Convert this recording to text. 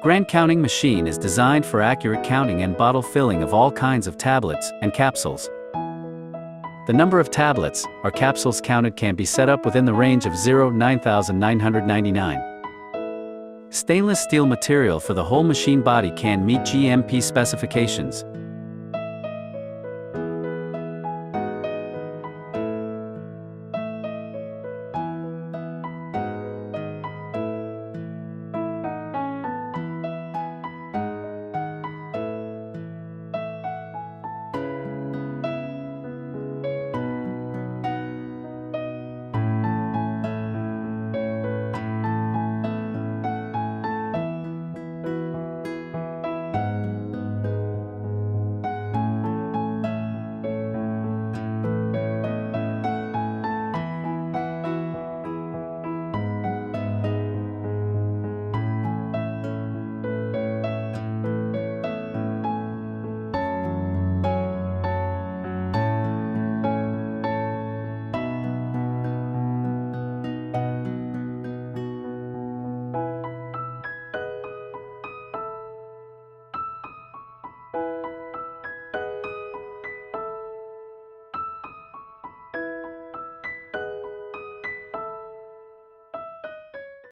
Grand counting machine is designed for accurate counting and bottle filling of all kinds of tablets and capsules. The number of tablets or capsules counted can be set up within the range of 0-9,999. Stainless steel material for the whole machine body can meet GMP specifications.